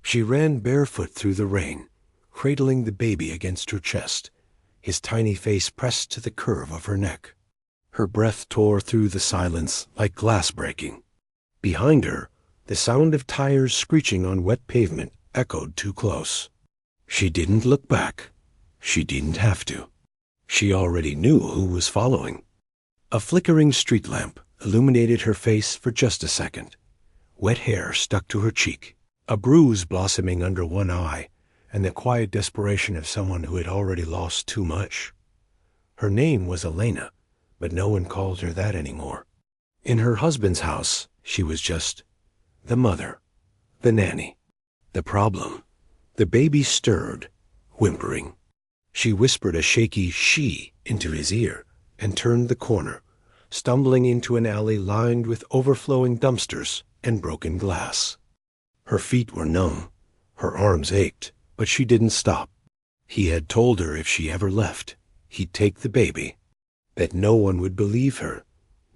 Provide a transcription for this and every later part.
She ran barefoot through the rain, cradling the baby against her chest, his tiny face pressed to the curve of her neck. Her breath tore through the silence like glass breaking. Behind her, the sound of tires screeching on wet pavement echoed too close. She didn't look back. She didn't have to. She already knew who was following. A flickering street lamp illuminated her face for just a second. Wet hair stuck to her cheek, a bruise blossoming under one eye, and the quiet desperation of someone who had already lost too much. Her name was Elena, but no one called her that anymore. In her husband's house, she was just the mother, the nanny. The problem: the baby stirred, whimpering. She whispered a shaky "she" into his ear and turned the corner, stumbling into an alley lined with overflowing dumpsters and broken glass. Her feet were numb, her arms ached, but she didn't stop. He had told her if she ever left, he'd take the baby, that no one would believe her,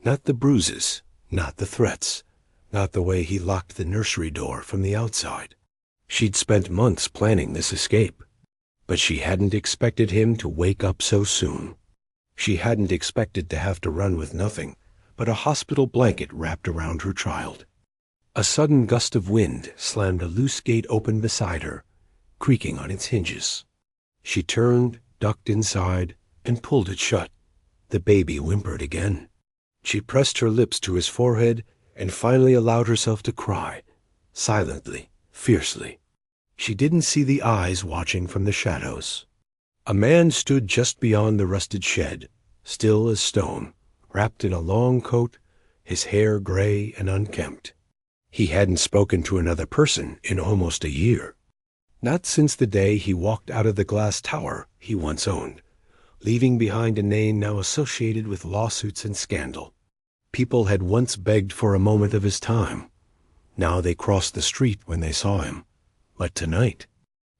not the bruises, not the threats, not the way he locked the nursery door from the outside. She'd spent months planning this escape, but she hadn't expected him to wake up so soon. She hadn't expected to have to run with nothing but a hospital blanket wrapped around her child. A sudden gust of wind slammed a loose gate open beside her, creaking on its hinges. She turned, ducked inside, and pulled it shut. The baby whimpered again. She pressed her lips to his forehead and finally allowed herself to cry, silently, fiercely. She didn't see the eyes watching from the shadows. A man stood just beyond the rusted shed, still as stone, wrapped in a long coat, his hair gray and unkempt. He hadn't spoken to another person in almost a year. Not since the day he walked out of the glass tower he once owned, leaving behind a name now associated with lawsuits and scandal. People had once begged for a moment of his time. Now they crossed the street when they saw him. But tonight,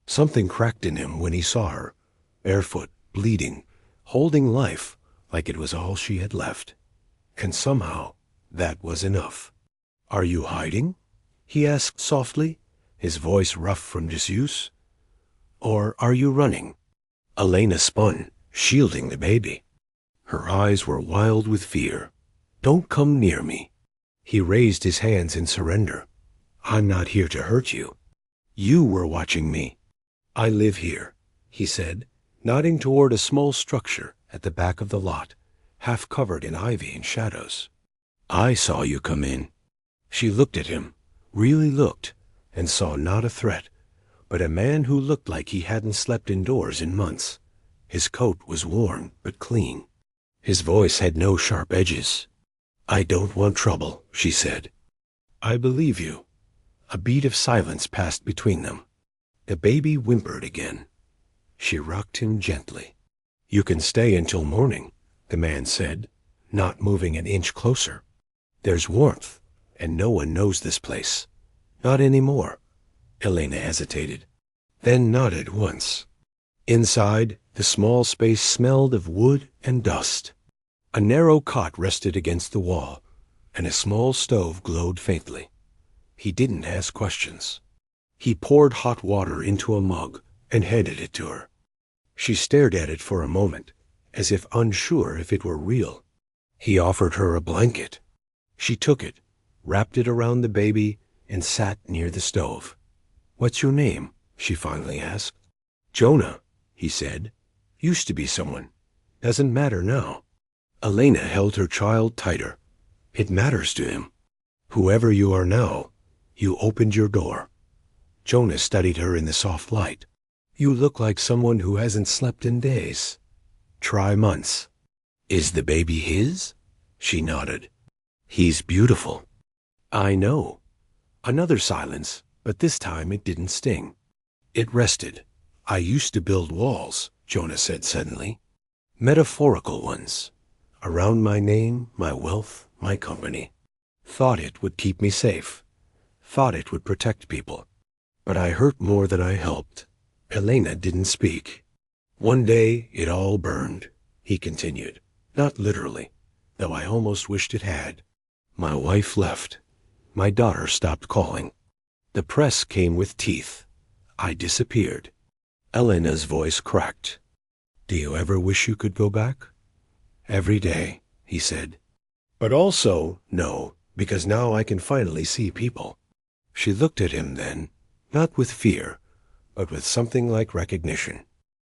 something cracked in him when he saw her, barefoot, bleeding, holding life like it was all she had left. And somehow, that was enough. "Are you hiding?" he asked softly, his voice rough from disuse. "Or are you running?" Elena spun, shielding the baby. Her eyes were wild with fear. "Don't come near me." He raised his hands in surrender. "I'm not here to hurt you. You were watching me." "I live here," he said, nodding toward a small structure at the back of the lot, half covered in ivy and shadows. "I saw you come in." She looked at him, really looked, and saw not a threat, but a man who looked like he hadn't slept indoors in months. His coat was worn but clean. His voice had no sharp edges. "I don't want trouble," she said. "I believe you." A beat of silence passed between them. The baby whimpered again. She rocked him gently. "You can stay until morning," the man said, not moving an inch closer. "There's warmth, and no one knows this place. Not anymore." Elena hesitated, then nodded once. Inside, the small space smelled of wood and dust. A narrow cot rested against the wall, and a small stove glowed faintly. He didn't ask questions. He poured hot water into a mug and handed it to her. She stared at it for a moment, as if unsure if it were real. He offered her a blanket. She took it, wrapped it around the baby, and sat near the stove. "What's your name?" she finally asked. "Jonah," he said. "Used to be someone. Doesn't matter now." Elena held her child tighter. "It matters to him. Whoever you are now, you opened your door." Jonah studied her in the soft light. "You look like someone who hasn't slept in days. Try months." "Is the baby his?" She nodded. "He's beautiful." "I know." Another silence, but this time it didn't sting. It rested. "I used to build walls," Jonah said suddenly. "Metaphorical ones. Around my name, my wealth, my company. Thought it would keep me safe. Thought it would protect people. But I hurt more than I helped." Elena didn't speak. "One day it all burned," he continued. "Not literally, though I almost wished it had. My wife left. My daughter stopped calling. The press came with teeth. I disappeared. Elena's voice cracked. Do you ever wish you could go back? Every day, he said. But also, no, because now I can finally see people. She looked at him then, not with fear, but with something like recognition.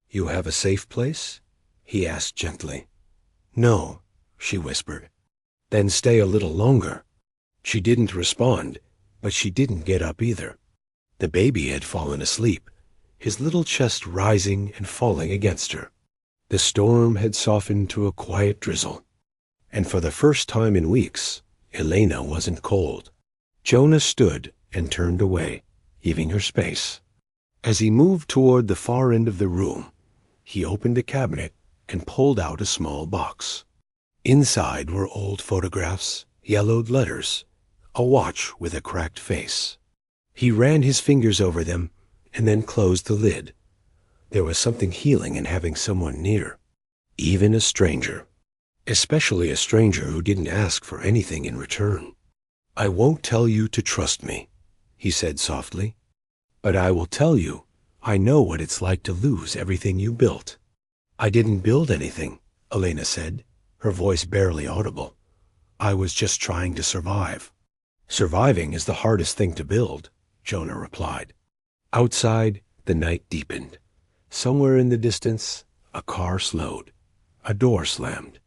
You have a safe place? He asked gently. No, she whispered. Then stay a little longer. She didn't respond, but she didn't get up either. The baby had fallen asleep, his little chest rising and falling against her. The storm had softened to a quiet drizzle, and for the first time in weeks, Elena wasn't cold. Jonah stood and turned away, giving her space. As he moved toward the far end of the room, he opened a cabinet and pulled out a small box. Inside were old photographs, yellowed letters, a watch with a cracked face. He ran his fingers over them and then closed the lid. There was something healing in having someone near, even a stranger, especially a stranger who didn't ask for anything in return. I won't tell you to trust me, he said softly, but I will tell you I know what it's like to lose everything you built. I didn't build anything, Elena said, her voice barely audible. I was just trying to survive. Surviving is the hardest thing to build, Jonah replied. Outside, the night deepened. Somewhere in the distance, a car slowed. A door slammed.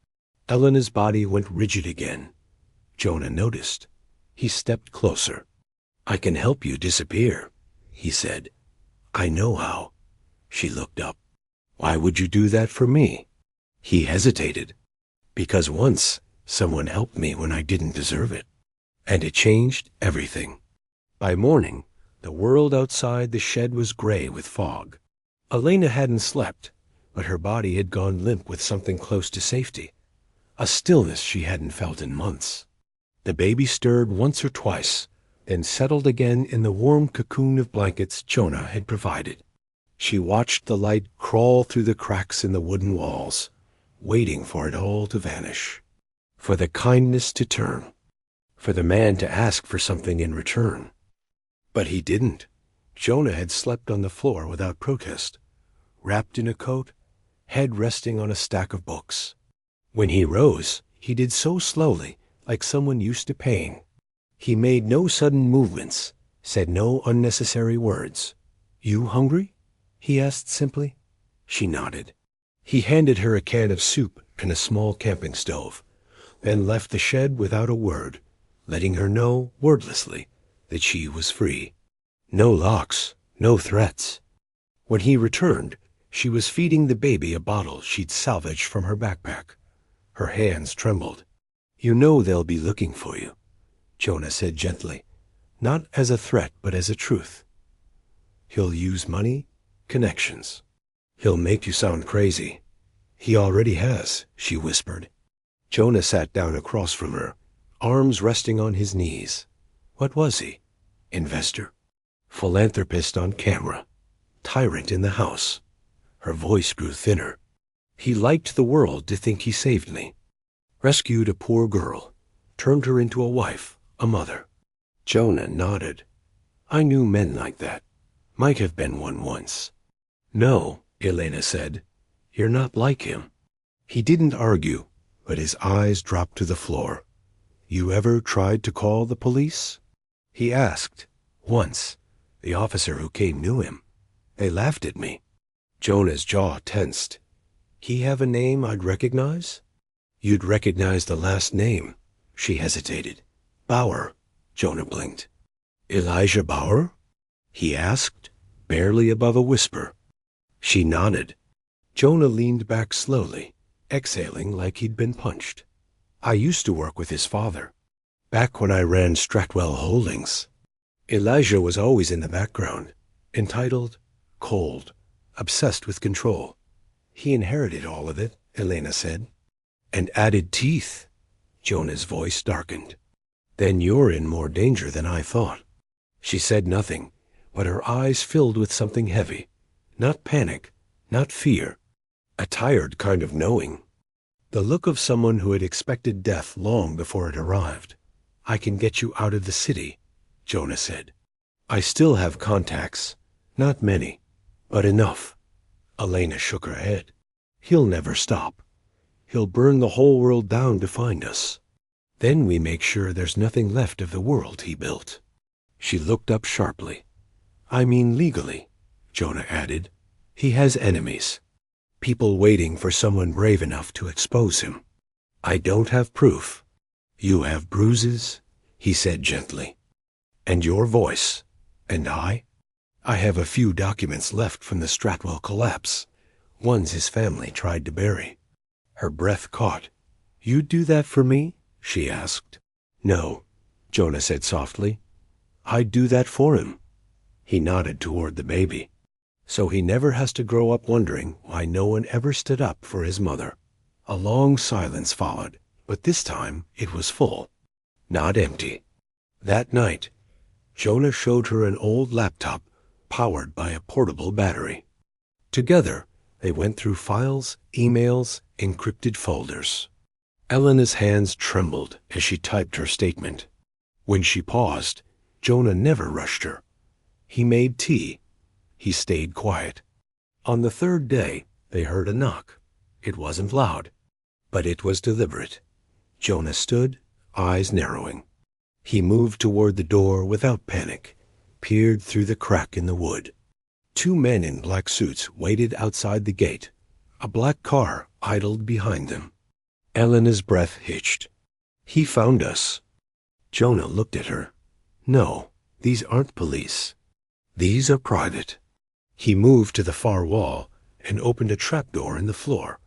Elena's body went rigid again. Jonah noticed. He stepped closer. I can help you disappear, he said. I know how. She looked up. Why would you do that for me? He hesitated. Because once, someone helped me when I didn't deserve it. And it changed everything. By morning, the world outside the shed was gray with fog. Elena hadn't slept, but her body had gone limp with something close to safety, a stillness she hadn't felt in months. The baby stirred once or twice, then settled again in the warm cocoon of blankets Jonah had provided. She watched the light crawl through the cracks in the wooden walls, waiting for it all to vanish, for the kindness to turn, for the man to ask for something in return. But he didn't. Jonah had slept on the floor without protest, wrapped in a coat, head resting on a stack of books. When he rose, he did so slowly, like someone used to pain. He made no sudden movements, said no unnecessary words. You hungry? He asked simply. She nodded. He handed her a can of soup and a small camping stove, then left the shed without a word, letting her know, wordlessly, that she was free. No locks, no threats. When he returned, she was feeding the baby a bottle she'd salvaged from her backpack. Her hands trembled. You know they'll be looking for you, Jonah said gently, not as a threat but as a truth. He'll use money, connections. He'll make you sound crazy. He already has, she whispered. Jonah sat down across from her, arms resting on his knees. What was he? Investor? Philanthropist on camera? Tyrant in the house? Her voice grew thinner. He liked the world to think he saved me. Rescued a poor girl, turned her into a wife, a mother. Jonah nodded. I knew men like that. Might have been one once. No, Elena said. You're not like him. He didn't argue, but his eyes dropped to the floor. You ever tried to call the police? He asked. Once. The officer who came knew him. They laughed at me. Jonah's jaw tensed. He have a name I'd recognize? You'd recognize the last name. She hesitated. Bauer, Jonah blinked. Elijah Bauer? He asked, barely above a whisper. She nodded. Jonah leaned back slowly, exhaling like he'd been punched. I used to work with his father, back when I ran Stratwell Holdings. Elijah was always in the background, entitled, cold, obsessed with control. He inherited all of it, Elena said. And added teeth. Jonah's voice darkened. Then you're in more danger than I thought. She said nothing, but her eyes filled with something heavy. Not panic, not fear. A tired kind of knowing. The look of someone who had expected death long before it arrived. I can get you out of the city, Jonah said. I still have contacts. Not many, but enough. Elena shook her head. He'll never stop. He'll burn the whole world down to find us. Then we make sure there's nothing left of the world he built. She looked up sharply. I mean legally, Jonah added. He has enemies. People waiting for someone brave enough to expose him. I don't have proof. You have bruises, he said gently. And your voice. And I have a few documents left from the Stratwell collapse. Ones his family tried to bury. Her breath caught. You'd do that for me? She asked. No, Jonah said softly. I'd do that for him. He nodded toward the baby. So he never has to grow up wondering why no one ever stood up for his mother. A long silence followed, but this time it was full, not empty. That night, Jonah showed her an old laptop powered by a portable battery. Together, they went through files, emails, encrypted folders. Elena's hands trembled as she typed her statement. When she paused, Jonah never rushed her. He made tea. He stayed quiet. On the third day, they heard a knock. It wasn't loud, but it was deliberate. Jonah stood, eyes narrowing. He moved toward the door without panic, peered through the crack in the wood. 2 men in black suits waited outside the gate. A black car idled behind them. Elena's breath hitched. He found us. Jonah looked at her. No, these aren't police. These are private. He moved to the far wall and opened a trapdoor in the floor,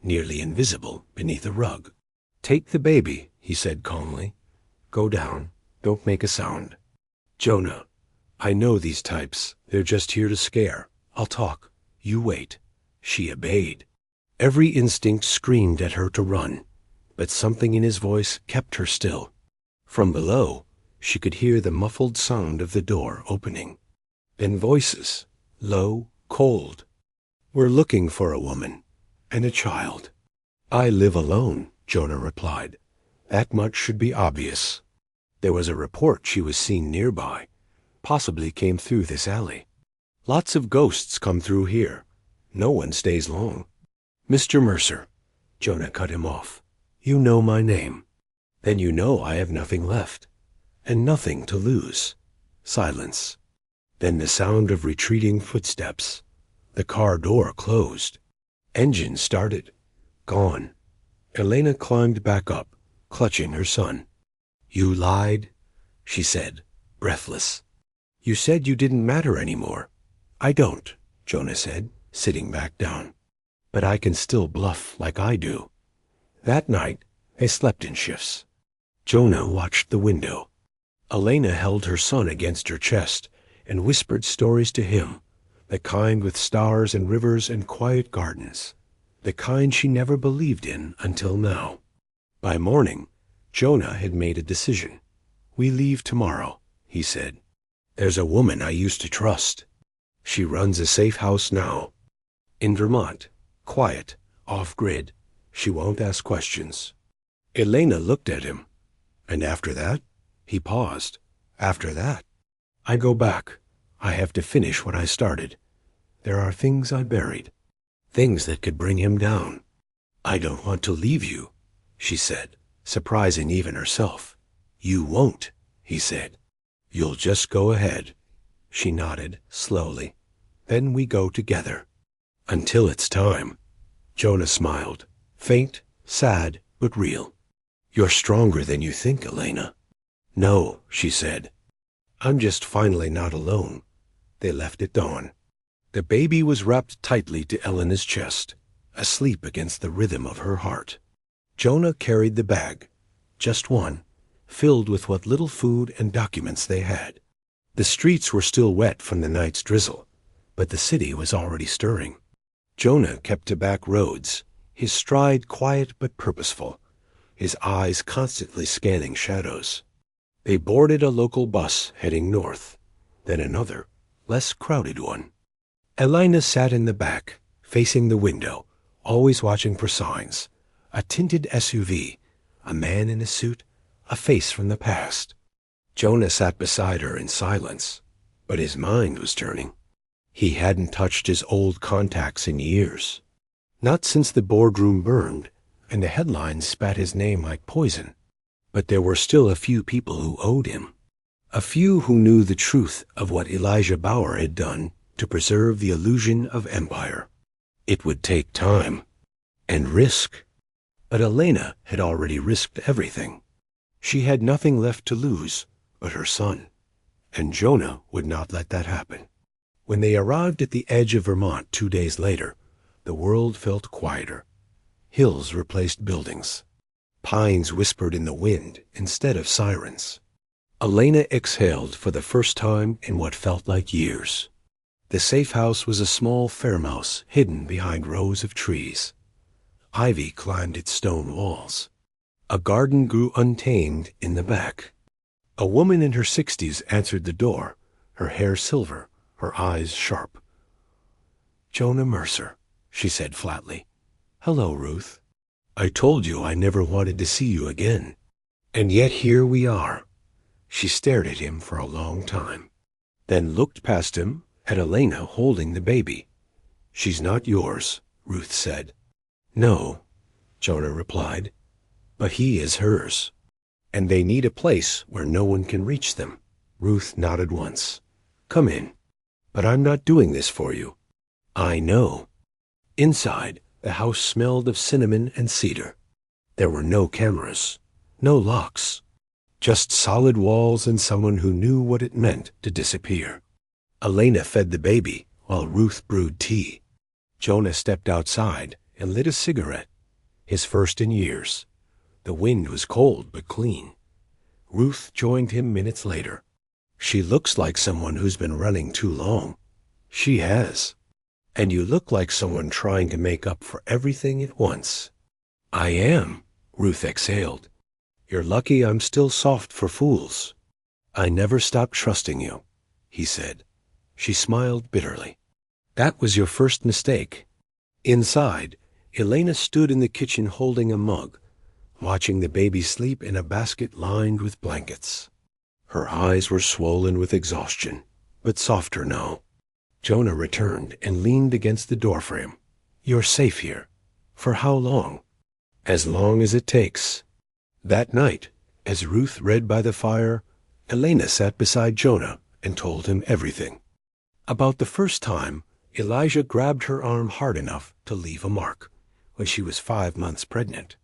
nearly invisible beneath a rug. Take the baby, he said calmly. Go down. Don't make a sound. Jonah, I know these types. They're just here to scare. I'll talk. You wait. She obeyed. Every instinct screamed at her to run, but something in his voice kept her still. From below, she could hear the muffled sound of the door opening. Then voices, low, cold. We're looking for a woman and a child. I live alone, Jonah replied. That much should be obvious. There was a report she was seen nearby, possibly came through this alley. Lots of ghosts come through here. No one stays long. Mr. Mercer, Jonah cut him off. You know my name. Then you know I have nothing left, and nothing to lose. Silence. Then the sound of retreating footsteps. The car door closed. Engine started. Gone. Elena climbed back up, clutching her son. You lied, she said, breathless. You said you didn't matter anymore. I don't, Jonah said, sitting back down. But I can still bluff like I do. That night, they slept in shifts. Jonah watched the window. Elena held her son against her chest and whispered stories to him, the kind with stars and rivers and quiet gardens, the kind she never believed in until now. By morning, Jonah had made a decision. We leave tomorrow, he said. There's a woman I used to trust. She runs a safe house now. In Vermont, quiet, off-grid. She won't ask questions. Elena looked at him. And after that? He paused. After that? I go back. I have to finish what I started. There are things I buried. Things that could bring him down. I don't want to leave you, she said, surprising even herself. You won't, he said. You'll just go ahead. She nodded, slowly. Then we go together. Until it's time. Jonah smiled, faint, sad, but real. You're stronger than you think, Elena. No, she said. I'm just finally not alone. They left at dawn. The baby was wrapped tightly to Elena's chest, asleep against the rhythm of her heart. Jonah carried the bag, just one, filled with what little food and documents they had. The streets were still wet from the night's drizzle, but the city was already stirring. Jonah kept to back roads, his stride quiet but purposeful, his eyes constantly scanning shadows. They boarded a local bus heading north, then another, less crowded one. Elena sat in the back, facing the window, always watching for signs. A tinted SUV, a man in a suit, a face from the past. Jonah sat beside her in silence. But his mind was turning. He hadn't touched his old contacts in years. Not since the boardroom burned, and the headlines spat his name like poison. But there were still a few people who owed him. A few who knew the truth of what Elijah Bauer had done to preserve the illusion of empire. It would take time and risk. But Elena had already risked everything. She had nothing left to lose but her son. And Jonah would not let that happen. When they arrived at the edge of Vermont 2 days later, the world felt quieter. Hills replaced buildings. Pines whispered in the wind instead of sirens. Elena exhaled for the first time in what felt like years. The safe house was a small farmhouse hidden behind rows of trees. Ivy climbed its stone walls. A garden grew untamed in the back. A woman in her 60s answered the door, her hair silver, her eyes sharp. "Jonah Mercer," she said flatly. "Hello, Ruth. I told you I never wanted to see you again. And yet here we are." She stared at him for a long time, then looked past him at Elena holding the baby. "She's not yours," Ruth said. "No," Jonah replied, "but he is hers. And they need a place where no one can reach them." Ruth nodded once. "Come in. But I'm not doing this for you." "I know." Inside, the house smelled of cinnamon and cedar. There were no cameras, no locks, just solid walls and someone who knew what it meant to disappear. Elena fed the baby while Ruth brewed tea. Jonah stepped outside and lit a cigarette, his first in years. The wind was cold but clean. Ruth joined him minutes later. "She looks like someone who's been running too long." "She has. And you look like someone trying to make up for everything at once." "I am," Ruth exhaled. "You're lucky I'm still soft for fools." "I never stopped trusting you," he said. She smiled bitterly. "That was your first mistake." Inside, Elena stood in the kitchen holding a mug, watching the baby sleep in a basket lined with blankets. Her eyes were swollen with exhaustion, but softer now. Jonah returned and leaned against the doorframe. "You're safe here. For how long?" "As long as it takes." That night, as Ruth read by the fire, Elena sat beside Jonah and told him everything. About the first time, Elijah grabbed her arm hard enough to leave a mark, when she was 5 months pregnant.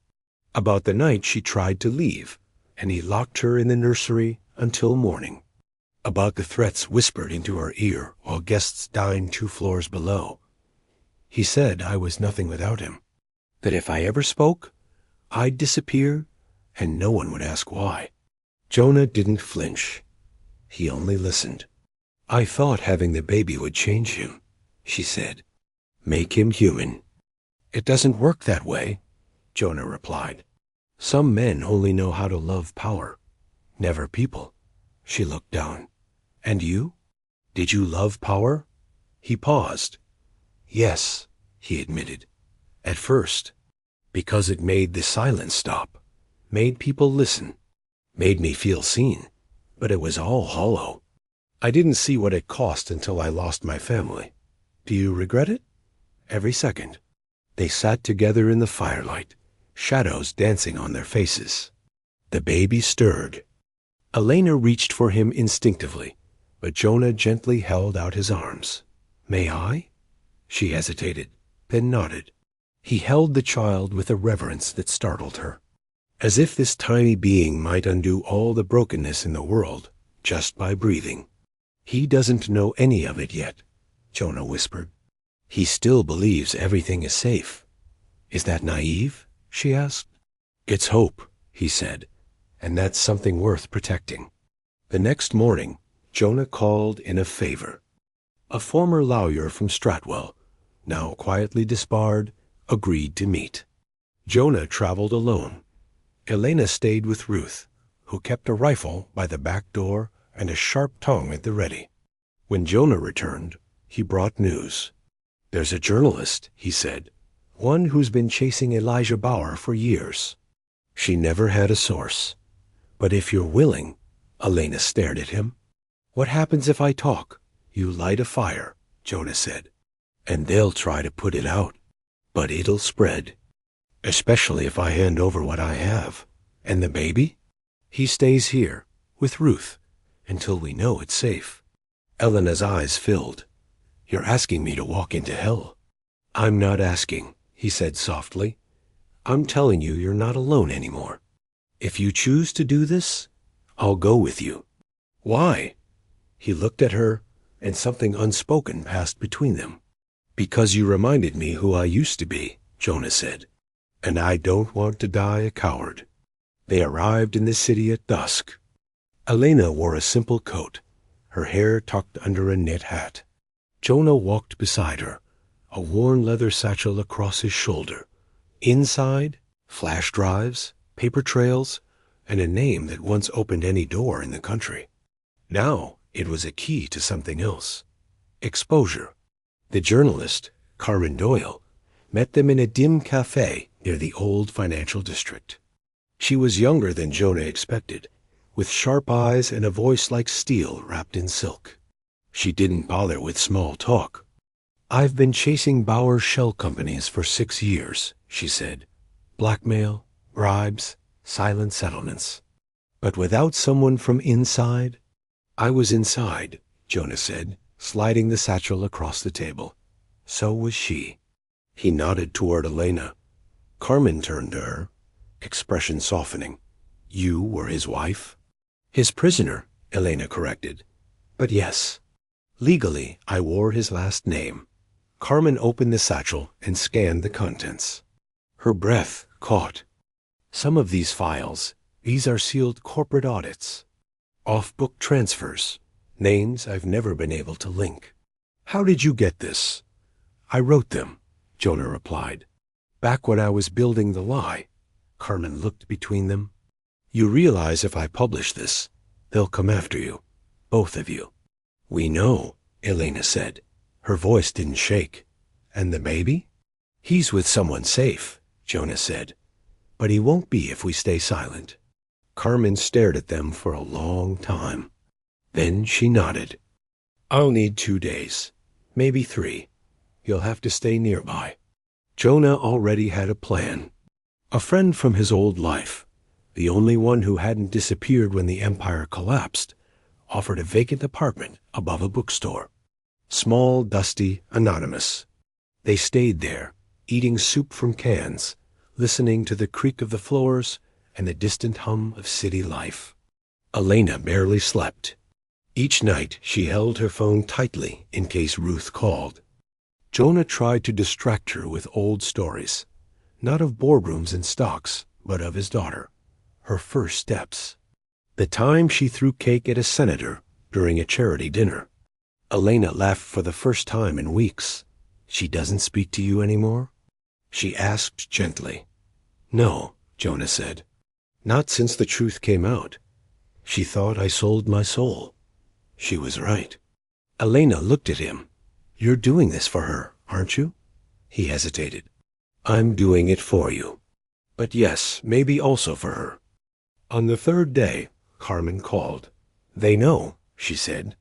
About the night she tried to leave, and he locked her in the nursery until morning. About the threats whispered into her ear while guests dined 2 floors below. He said I was nothing without him, that if I ever spoke, I'd disappear, and no one would ask why. Jonah didn't flinch. He only listened. "I thought having the baby would change him," she said. "Make him human." "It doesn't work that way," Jonah replied. "Some men only know how to love power, never people." She looked down. "And you? Did you love power?" He paused. "Yes," he admitted. "At first. Because it made the silence stop, made people listen, made me feel seen. But it was all hollow. I didn't see what it cost until I lost my family. Do you regret it?" "Every second." They sat together in the firelight, shadows dancing on their faces. The baby stirred. Elena reached for him instinctively, but Jonah gently held out his arms. "May I?" She hesitated, then nodded. He held the child with a reverence that startled her, as if this tiny being might undo all the brokenness in the world just by breathing. "He doesn't know any of it yet," Jonah whispered. "He still believes everything is safe." "Is that naive?" she asked. "It's hope," he said, "and that's something worth protecting." The next morning, Jonah called in a favor. A former lawyer from Stratwell, now quietly disbarred, agreed to meet. Jonah traveled alone. Elena stayed with Ruth, who kept a rifle by the back door and a sharp tongue at the ready. When Jonah returned, he brought news. "There's a journalist," he said, "one who's been chasing Elijah Bauer for years." She never had a source. "But if you're willing," Elena stared at him. "What happens if I talk?" You light a fire, Jonah said, and they'll try to put it out. But it'll spread. Especially if I hand over what I have. And the baby? He stays here, with Ruth, until we know it's safe. Elena's eyes filled. You're asking me to walk into hell. I'm not asking, he said softly. I'm telling you you're not alone anymore. If you choose to do this, I'll go with you. Why? He looked at her, and something unspoken passed between them. Because you reminded me who I used to be, Jonah said. And I don't want to die a coward. They arrived in the city at dusk. Elena wore a simple coat, her hair tucked under a knit hat. Jonah walked beside her, a worn leather satchel across his shoulder. Inside, flash drives, paper trails, and a name that once opened any door in the country. Now it was a key to something else. Exposure. The journalist, Carmen Doyle, met them in a dim cafe near the old financial district. She was younger than Jonah expected, with sharp eyes and a voice like steel wrapped in silk. She didn't bother with small talk. I've been chasing Bauer shell companies for 6 years, she said. Blackmail, bribes, silent settlements. But without someone from inside? I was inside, Jonah said, sliding the satchel across the table. So was she. He nodded toward Elena. Carmen turned to her, expression softening. You were his wife? His prisoner, Elena corrected. But yes, legally I wore his last name. Carmen opened the satchel and scanned the contents. Her breath caught. Some of these files, these are sealed corporate audits. Off-book transfers, names I've never been able to link. How did you get this? I wrote them, Jonah replied. Back when I was building the lie. Carmen looked between them. You realize if I publish this, they'll come after you, both of you. We know, Elena said. Her voice didn't shake. And the baby? He's with someone safe, Jonah said. But he won't be if we stay silent. Carmen stared at them for a long time. Then she nodded. I'll need 2 days, maybe 3. You'll have to stay nearby. Jonah already had a plan. A friend from his old life, the only one who hadn't disappeared when the empire collapsed, offered a vacant apartment above a bookstore. Small, dusty, anonymous. They stayed there, eating soup from cans, listening to the creak of the floors and the distant hum of city life. Elena barely slept. Each night she held her phone tightly in case Ruth called. Jonah tried to distract her with old stories, not of boardrooms and stocks, but of his daughter, her first steps. The time she threw cake at a senator during a charity dinner. Elena laughed for the first time in weeks. She doesn't speak to you anymore? She asked gently. No, Jonah said. Not since the truth came out. She thought I sold my soul. She was right. Elena looked at him. You're doing this for her, aren't you? He hesitated. I'm doing it for you. But yes, maybe also for her. On the 3rd day, Carmen called. They know, she said.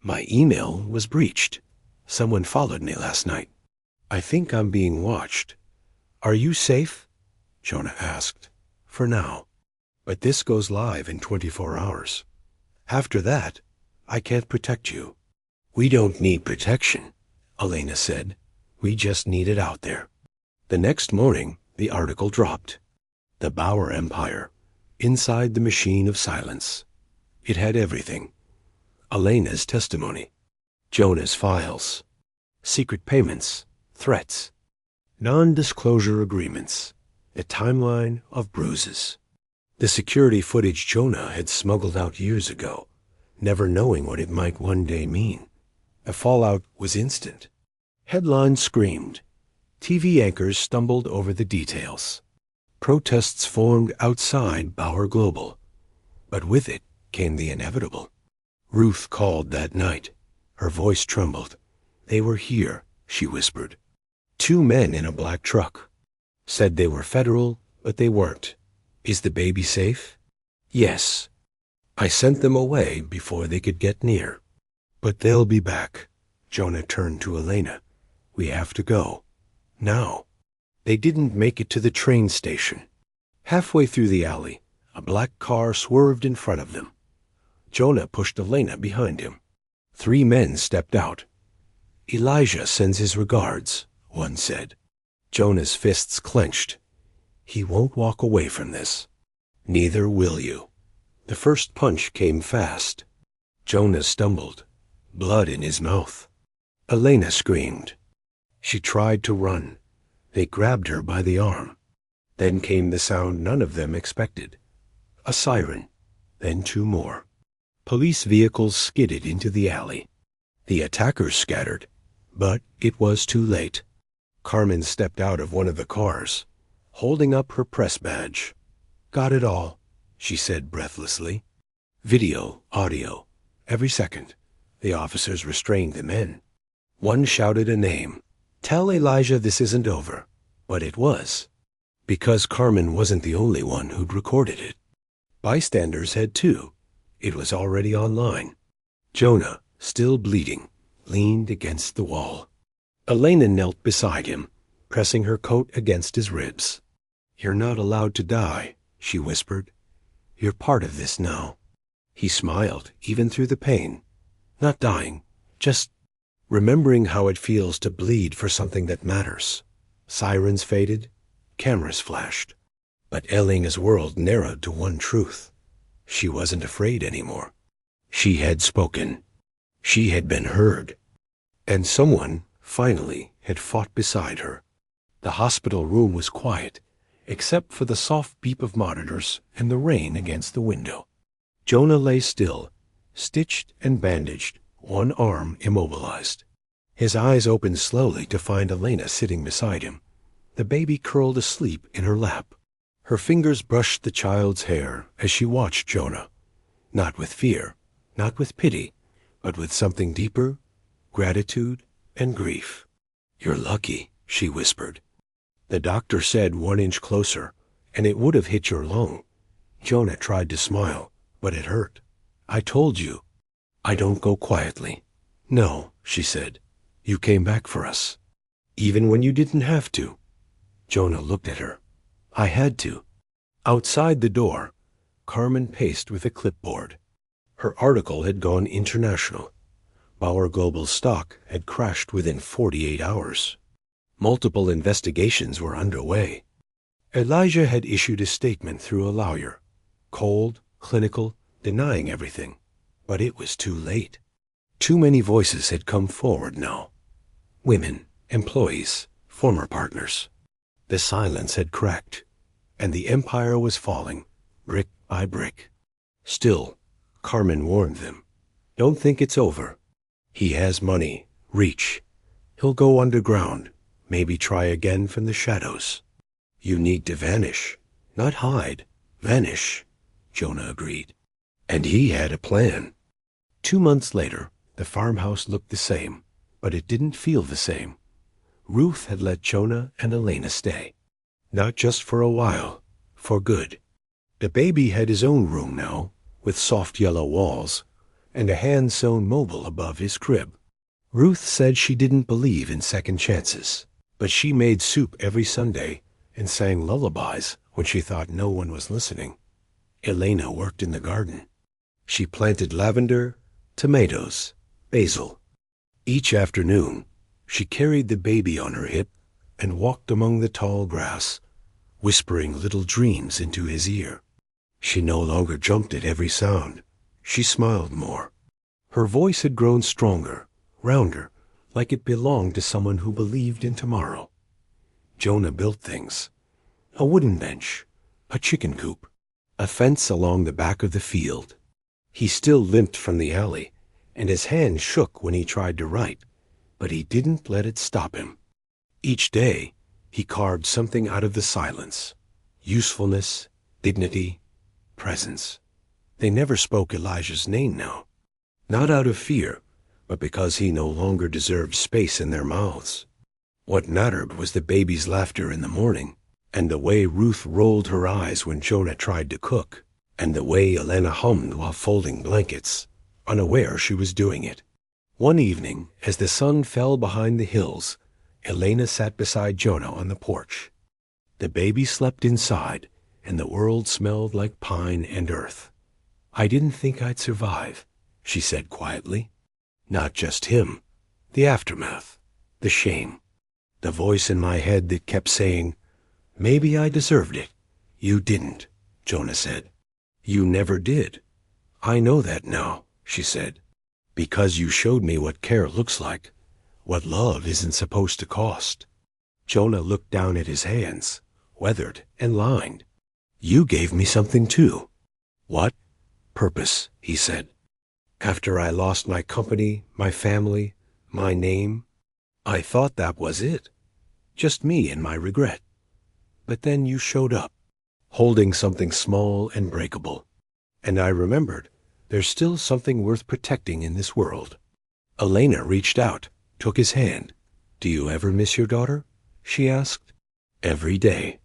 My email was breached. Someone followed me last night. I think I'm being watched. Are you safe? Jonah asked. For now. But this goes live in 24 hours. After that, I can't protect you. We don't need protection, Elena said. We just need it out there. The next morning, the article dropped. The Bauer Empire, inside the machine of silence. It had everything. Elena's testimony, Jonah's files, secret payments, threats, non-disclosure agreements, a timeline of bruises. The security footage Jonah had smuggled out years ago, never knowing what it might one day mean. The fallout was instant. Headlines screamed. TV anchors stumbled over the details. Protests formed outside Bauer Global. But with it came the inevitable. Ruth called that night. Her voice trembled. They were here, she whispered. 2 men in a black truck. Said they were federal, but they weren't. Is the baby safe? Yes. I sent them away before they could get near. But they'll be back. Jonah turned to Elena. We have to go. Now. They didn't make it to the train station. Halfway through the alley, a black car swerved in front of them. Jonah pushed Elena behind him. 3 men stepped out. Elijah sends his regards, one said. Jonah's fists clenched. He won't walk away from this. Neither will you. The first punch came fast. Jonah stumbled, blood in his mouth. Elena screamed. She tried to run. They grabbed her by the arm. Then came the sound none of them expected. A siren, then 2 more. Police vehicles skidded into the alley. The attackers scattered, but it was too late. Carmen stepped out of one of the cars, holding up her press badge. Got it all, she said breathlessly. Video, audio, every second. The officers restrained the men. One shouted a name. Tell Elijah this isn't over. But it was, because Carmen wasn't the only one who'd recorded it. Bystanders had too. It was already online. Jonah, still bleeding, leaned against the wall. Elena knelt beside him, pressing her coat against his ribs. You're not allowed to die, she whispered. You're part of this now. He smiled, even through the pain. Not dying, just remembering how it feels to bleed for something that matters. Sirens faded, cameras flashed. But Elena's world narrowed to one truth. She wasn't afraid anymore. She had spoken. She had been heard. And someone, finally, had fought beside her. The hospital room was quiet, except for the soft beep of monitors and the rain against the window. Jonah lay still, stitched and bandaged, one arm immobilized. His eyes opened slowly to find Elena sitting beside him, the baby curled asleep in her lap. Her fingers brushed the child's hair as she watched Jonah, not with fear, not with pity, but with something deeper, gratitude and grief. You're lucky, she whispered. The doctor said 1 inch closer, and it would have hit your lung. Jonah tried to smile, but it hurt. I told you. I don't go quietly. No, she said. You came back for us. Even when you didn't have to. Jonah looked at her. I had to. Outside the door, Carmen paced with a clipboard. Her article had gone international. Bauer Global's stock had crashed within 48 hours. Multiple investigations were underway. Elijah had issued a statement through a lawyer. Cold, clinical, denying everything. But it was too late. Too many voices had come forward now. Women, employees, former partners. The silence had cracked, and the empire was falling, brick by brick. Still, Carmen warned them. Don't think it's over. He has money, reach. He'll go underground, maybe try again from the shadows. You need to vanish, not hide. Vanish, Jonah agreed. And he had a plan. 2 months later, the farmhouse looked the same, but it didn't feel the same. Ruth had let Jonah and Elena stay. Not just for a while, for good. The baby had his own room now, with soft yellow walls, and a hand-sewn mobile above his crib. Ruth said she didn't believe in second chances, but she made soup every Sunday and sang lullabies when she thought no one was listening. Elena worked in the garden. She planted lavender, tomatoes, basil. Each afternoon, she carried the baby on her hip and walked among the tall grass, whispering little dreams into his ear. She no longer jumped at every sound. She smiled more. Her voice had grown stronger, rounder, like it belonged to someone who believed in tomorrow. Jonah built things. A wooden bench, a chicken coop, a fence along the back of the field. He still limped from the alley, and his hand shook when he tried to write, but he didn't let it stop him. Each day, he carved something out of the silence. Usefulness, dignity, presence. They never spoke Elijah's name now. Not out of fear, but because he no longer deserved space in their mouths. What mattered was the baby's laughter in the morning, and the way Ruth rolled her eyes when Jonah tried to cook, and the way Elena hummed while folding blankets, unaware she was doing it. One evening, as the sun fell behind the hills, Elena sat beside Jonah on the porch. The baby slept inside, and the world smelled like pine and earth. "I didn't think I'd survive," she said quietly. "Not just him. The aftermath. The shame. The voice in my head that kept saying, 'Maybe I deserved it.'" "You didn't," Jonah said. "You never did. I know that now," she said, "because you showed me what care looks like, what love isn't supposed to cost." Jonah looked down at his hands, weathered and lined. "You gave me something too." "What?" "Purpose," he said. "After I lost my company, my family, my name, I thought that was it. Just me and my regret. But then you showed up, holding something small and breakable. And I remembered there's still something worth protecting in this world." Elena reached out, took his hand. "Do you ever miss your daughter?" she asked. "Every day."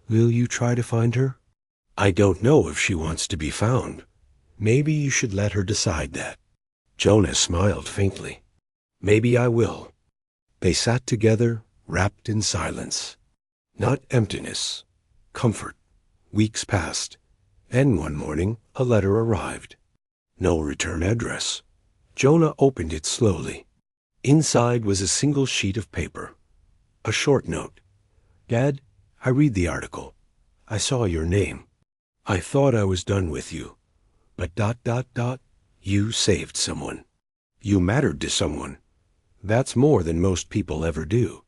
"Will you try to find her?" "I don't know if she wants to be found. Maybe you should let her decide that." Jonah smiled faintly. "Maybe I will." They sat together, wrapped in silence. Not emptiness, comfort. Weeks passed, and one morning a letter arrived. No return address. Jonah opened it slowly. Inside was a single sheet of paper. A short note. "Dad, I read the article. I saw your name. I thought I was done with you. But ... you saved someone. You mattered to someone. That's more than most people ever do.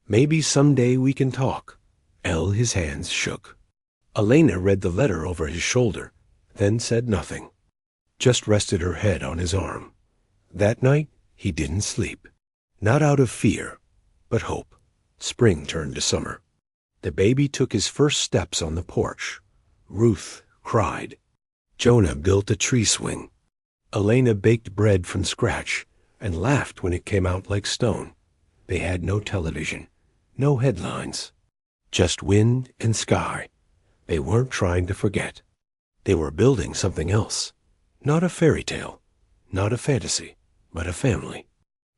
Maybe someday we can talk." His hands shook. Elena read the letter over his shoulder, then said nothing. Just rested her head on his arm. That night, he didn't sleep. Not out of fear, but hope. Spring turned to summer. The baby took his first steps on the porch. Ruth cried. Jonah built a tree swing. Elena baked bread from scratch and laughed when it came out like stone. They had no television, no headlines, just wind and sky. They weren't trying to forget. They were building something else. Not a fairy tale, not a fantasy, but a family.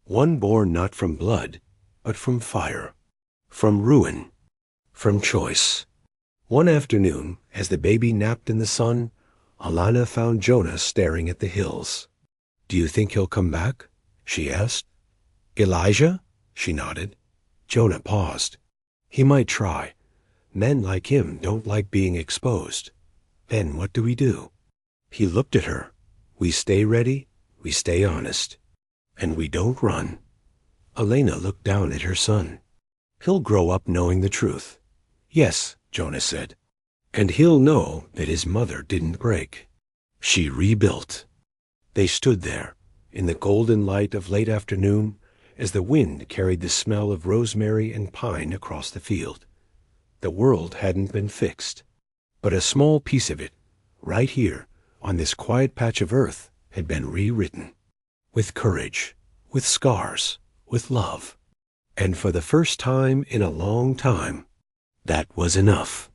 One born not from blood, but from fire, from ruin, from choice. One afternoon, as the baby napped in the sun, Alana found Jonah staring at the hills. "Do you think he'll come back?" she asked. "Elijah?" She nodded. Jonah paused. "He might try. Men like him don't like being exposed. Then what do we do?" He looked at her. "We stay ready, we stay honest, and we don't run." Elena looked down at her son. "He'll grow up knowing the truth." "Yes," Jonah said. "And he'll know that his mother didn't break. She rebuilt." They stood there, in the golden light of late afternoon, as the wind carried the smell of rosemary and pine across the field. The world hadn't been fixed, but a small piece of it, right here, on this quiet patch of earth, had been rewritten. With courage, with scars, with love. And for the first time in a long time, that was enough.